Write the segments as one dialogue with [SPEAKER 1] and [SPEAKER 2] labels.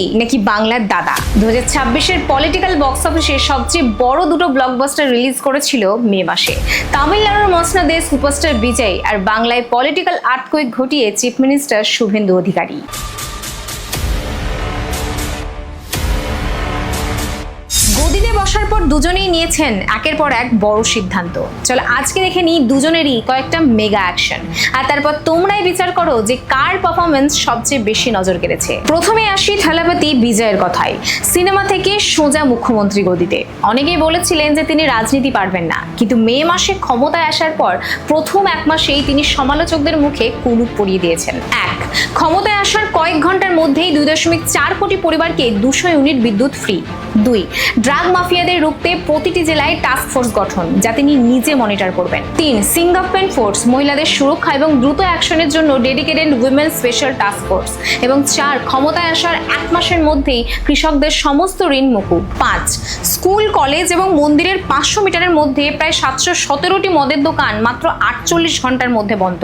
[SPEAKER 1] মোদী নাকি বাংলার দাদা? 2026-এর পলিটিক্যাল বক্স অফিসে সবচেয়ে বড় দুটো ব্লকবাস্টার রিলিজ করেছিল মে মাসে। তামিলনাড়ুর মসনদে সুপারস্টার বিজয় আর বাংলায় পলিটিক্যাল আর্থকুয়েক ঘটিয়ে চিফ মিনিস্টার শুভেন্দু অধিকারী। গদিতে বসার পর দুজনেই নিয়েছেন একের পর এক বড় সিদ্ধান্ত। চলো আজকে দেখে নিই দুজনেরই কয়েকটা মেগা অ্যাকশন, আর তারপর তোমরাই বিচার করো যে কার পারফরমেন্স সবচেয়ে বেশি নজর কেড়েছে। প্রথমে আসি থালাপতি বিজয়ের কথায়। সিনেমা থেকে সোজা মুখ্যমন্ত্রী গদিতে। অনেকেই বলেছিলেন যে তিনি রাজনীতি পারবেন না, কিন্তু মে মাসে ক্ষমতায় আসার পর প্রথম এক মাসেই তিনি সমালোচকদের মুখে কুলুপ পরিয়ে দিয়েছেন। এক, ক্ষমতায় আসার কয়েক ঘন্টার মধ্যেই 2.4 কোটি পরিবারকে 200 ইউনিট বিদ্যুৎ ফ্রি। 2, ড্রাগ মাফিয়াদের রুখতে প্রতিটি জেলায় টাস্ক ফোর্স গঠন, যা তিনি নিজে মনিটর করবেন। 3, সিঙ্গাপুর ফোর্স, মহিলাদের সুরক্ষা এবং দ্রুত অ্যাকশনের জন্য dedicated women special task force. এবং 4, ক্ষমতায় আসার এক মাসের মধ্যেই কৃষকদের সমস্ত ঋণ মকুব। 5, স্কুল, কলেজ এবং মন্দিরের 500 মিটারের মধ্যে প্রায় 717টি মদের দোকান মাত্র 48 ঘন্টার মধ্যে বন্ধ।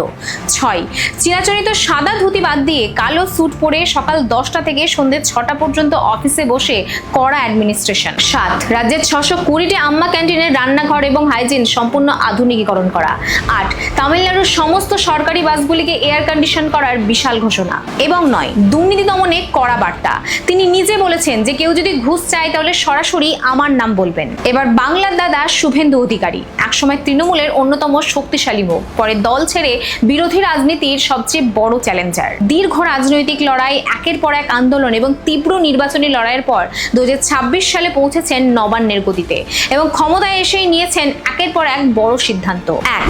[SPEAKER 1] 6, চিরাচরিত সাদা ধুতি বাদ দিয়ে কালো স্যুট পরে সকাল 10টা থেকে সন্ধ্যে 6টা পর্যন্ত অফিসে বসে কড়া অ্যাডমিনিস্ট্রেশন। 7, রাজ্যের 620টি আম্মা ক্যান্টিনের রান্নাঘর এবং হাইজিন সম্পূর্ণ আধুনিকীকরণ করা। 8, তামিলনাড়ুর সমস্ত সরকারি বাসগুলিকে এয়ার কন্ডিশন করার বিশাল ঘোষণা। এবং 9, দুর্নীতি দমনে কড়া বার্তা। তিনি নিজে বলেছেন যে কেউ যদি ঘুষ চায় তাহলে সরাসরি আমার নাম বলবেন। এবার বাংলার দাদা শুভেন্দু অধিকারী, একসময় তৃণমূলের অন্যতম শক্তিশালী মুখ, পরে দল ছেড়ে বিরোধী রাজনীতির সবচেয়ে বড় চ্যালেঞ্জার। দীর্ঘ রাজনৈতিক লড়াই, একের পর এক আন্দোলন এবং তীব্র নির্বাচনী লড়াইয়ের পর 2026 সালে পৌঁছেছেন নবান্নের গদিতে এবং ক্ষমতায় এসেই নিয়েছেন একের পর এক বড় সিদ্ধান্ত। 1,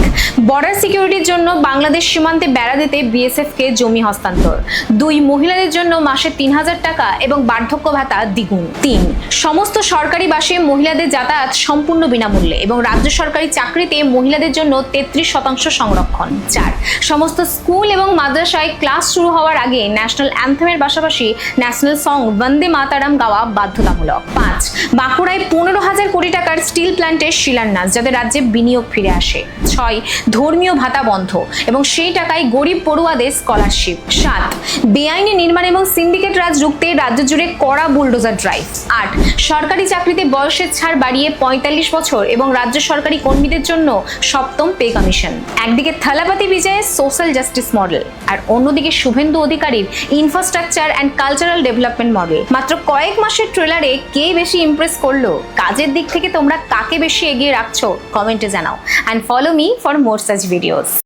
[SPEAKER 1] বর্ডার সিকিউরিটির জন্য বাংলাদেশ সীমান্তে বেড়া দিতে বিএসএফ কে জমি হস্তান্তর। 2, মহিলাদের জন্য মাসে 3000 টাকা এবং বার্ধক্য ভাতা দ্বিগুণ। 3, সমস্ত সরকারি বাসে মহিলাদের যাতায়াত সম্পূর্ণ বিনামূল্যে এবং রাজ্য সরকারি চাকরিতে মহিলাদের জন্য 33% সংরক্ষণ। 4, সমস্ত স্কুল এবং মাদ্রাসায় ক্লাস শুরু হওয়ার আগে ন্যাশনাল অ্যান্থেমের পাশাপাশি ন্যাশনাল সং বন্দে মাতারাম গাওয়া বাধ্যতামূলক। 5, বাঁকুড়ায় 15,000 কোটি টাকার স্টিল প্ল্যান্টের শিলান্যাস, যাতে রাজ্যে বিনিয়োগ ফিরে আসে। 6, ধর্মীয় ভাতা বন্ধ এবং সেই টাকায় গরিব পড়ুয়াদের স্কলারশিপ। 7, বেআইনি নির্মাণ এবং সিন্ডিকেট রাজ রুখতে রাজ্য জুড়ে কড়া বুলডোজার ড্রাইভ। 8, সরকারি চাকরিতে বয়সের ছাড় বাড়িয়ে 45 বছর এবং রাজ্য সরকারি কর্মীদের জন্য 7ম পে কমিশন। একদিকে থালাপতি বিজয়ের সোশ্যাল জাস্টিস মডেল, আর অন্যদিকে শুভেন্দু অধিকারীর infrastructure and cultural development model. মাত্র কয়েক মাসের ট্রেলারে কে বেশি ইমপ্রেস করলো? কাজের দিক থেকে তোমরা কাকে বেশি এগিয়ে রাখছো? কমেন্টে জানাও। And follow me for more such videos.